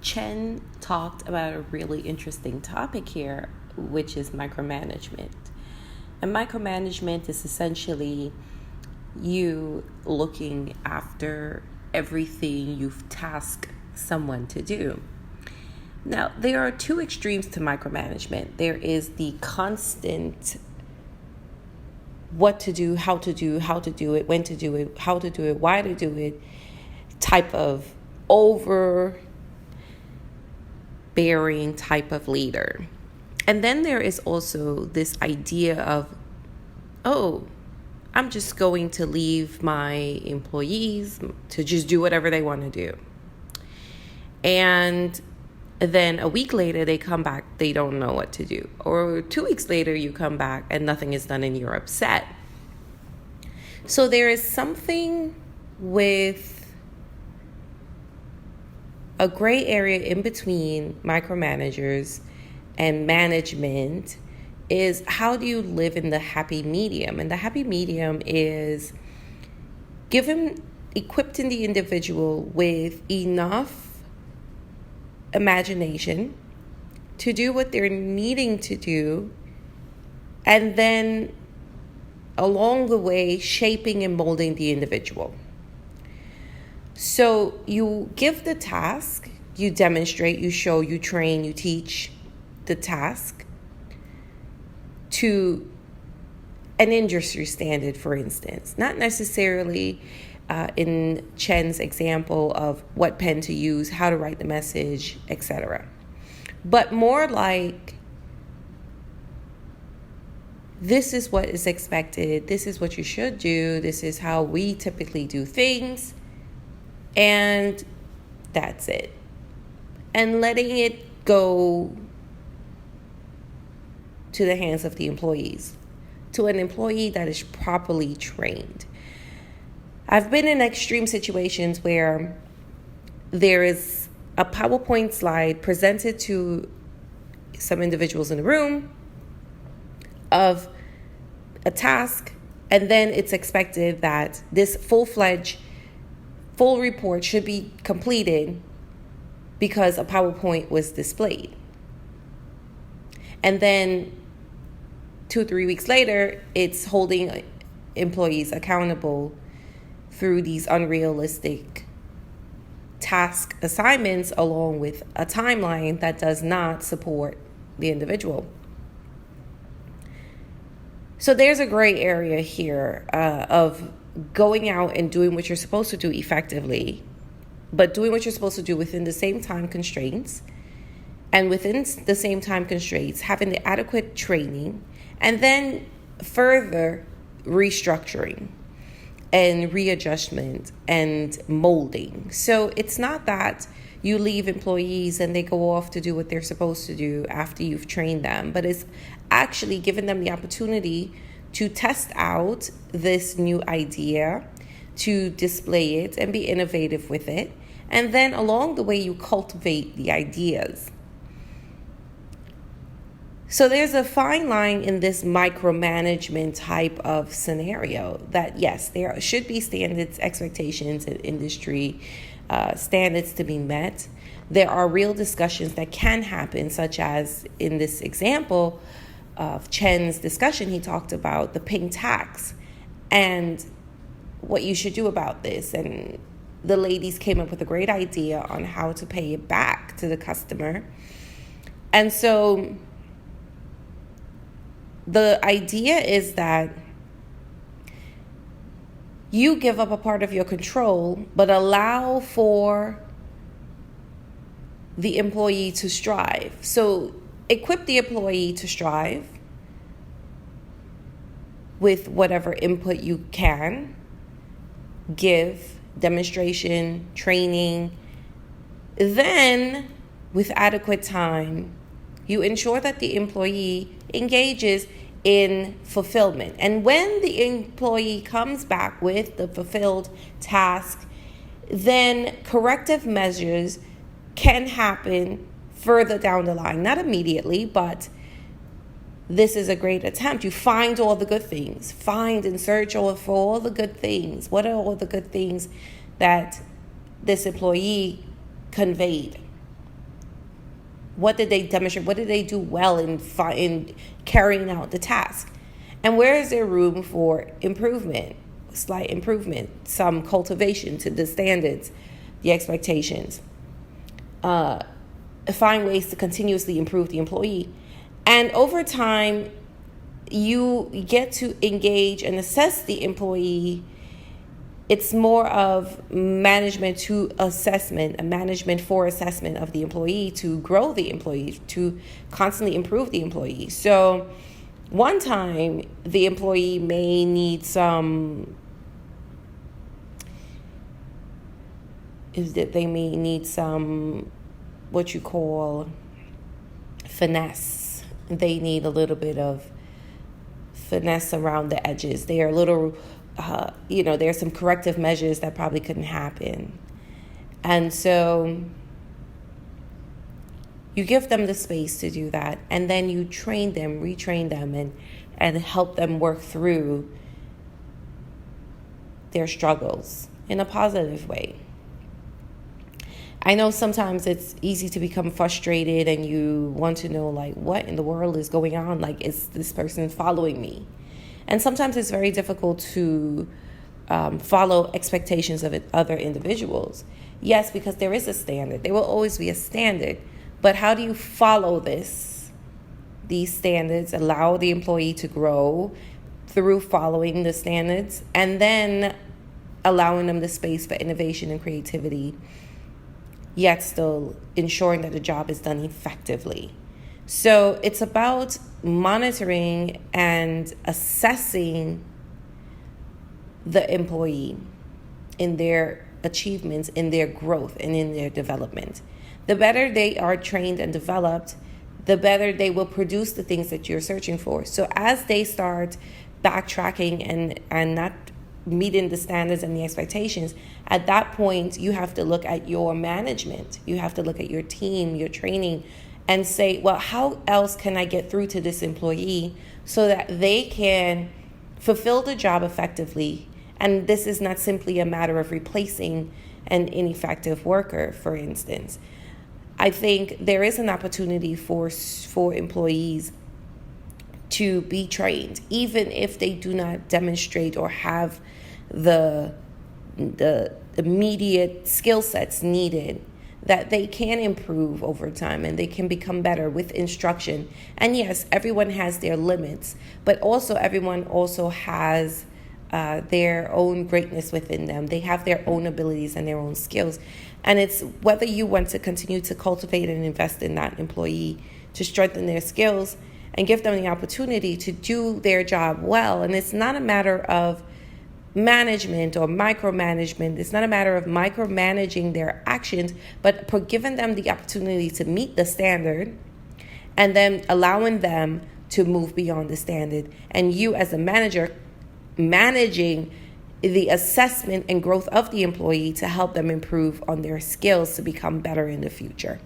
Chen talked about a really interesting topic here, which is micromanagement. And micromanagement is essentially you looking after everything you've tasked someone to do. Now, there are two extremes to micromanagement. There is the constant what to do, how to do it, when to do it, how to do it, why to do it type of overbearing type of leader. And then there is also this idea of, oh, I'm just going to leave my employees to just do whatever they want to do. And then a week later, they come back, they don't know what to do. Or 2 weeks later, you come back and nothing is done and you're upset. So there is something with a gray area in between micromanagers and management is how do you live in the happy medium? And the happy medium is equipping the individual with enough imagination to do what they're needing to do, and then along the way shaping and molding the individual. So you give the task, you demonstrate, you show, you train, you teach the task to an industry standard, for instance, not necessarily in Chen's example of what pen to use, how to write the message, etc. But more like, this is what is expected, this is what you should do, this is how we typically do things, and that's it. And letting it go to the hands of the employees, to an employee that is properly trained. I've been in extreme situations where there is a PowerPoint slide presented to some individuals in the room of a task, and then it's expected that this full report should be completed because a PowerPoint was displayed. And then 2-3 weeks later, it's holding employees accountable through these unrealistic task assignments along with a timeline that does not support the individual. So there's a gray area here of going out and doing what you're supposed to do effectively, but doing what you're supposed to do within the same time constraints, and within the same time constraints, having the adequate training, and then further restructuring and readjustment and molding. So it's not that you leave employees and they go off to do what they're supposed to do after you've trained them, but it's actually giving them the opportunity to test out this new idea, to display it and be innovative with it. And then along the way, you cultivate the ideas. So there's a fine line in this micromanagement type of scenario that, yes, there should be standards, expectations, and industry standards to be met. There are real discussions that can happen, such as in this example of Chen's discussion, he talked about the pink tax and what you should do about this. And the ladies came up with a great idea on how to pay it back to the customer. And so the idea is that you give up a part of your control, but allow for the employee to strive. So equip the employee to strive with whatever input you can give, demonstration, training. Then, with adequate time, you ensure that the employee engages in fulfillment. And when the employee comes back with the fulfilled task, then corrective measures can happen further down the line. Not immediately, but this is a great attempt. You find all the good things. Find and search for all the good things. What are all the good things that this employee conveyed? What did they demonstrate? What did they do well in carrying out the task? And where is there room for improvement, slight improvement, some cultivation to the standards, the expectations? Find ways to continuously improve the employee. And over time, you get to engage and assess the employee. It's more of management to assessment, a management for assessment of the employee, to grow the employee, to constantly improve the employee. So one time the employee may need some, what you call finesse. They need a little bit of finesse around the edges. They are a little, there's some corrective measures that probably couldn't happen. And so you give them the space to do that. And then you train them, retrain them, and help them work through their struggles in a positive way. I know sometimes it's easy to become frustrated and you want to know, like, what in the world is going on? Like, is this person following me? And sometimes it's very difficult to follow expectations of other individuals. Yes, because there is a standard. There will always be a standard. But how do you follow these standards, allow the employee to grow through following the standards, and then allowing them the space for innovation and creativity, yet still ensuring that the job is done effectively? So it's about monitoring and assessing the employee in their achievements, in their growth, and in their development. The better they are trained and developed, the better they will produce the things that you're searching for. So as they start backtracking and not meeting the standards and the expectations, at that point, you have to look at your management. You have to look at your team, your training, and say, well, how else can I get through to this employee so that they can fulfill the job effectively? And this is not simply a matter of replacing an ineffective worker, for instance. I think there is an opportunity for employees to be trained, even if they do not demonstrate or have the immediate skill sets needed, that they can improve over time and they can become better with instruction. And yes, everyone has their limits, but also everyone also has their own greatness within them. They have their own abilities and their own skills. And it's whether you want to continue to cultivate and invest in that employee to strengthen their skills and give them the opportunity to do their job well. And it's not a matter of management or micromanagement. It's not a matter of micromanaging their actions, but for giving them the opportunity to meet the standard and then allowing them to move beyond the standard. And you as a manager managing the assessment and growth of the employee to help them improve on their skills to become better in the future.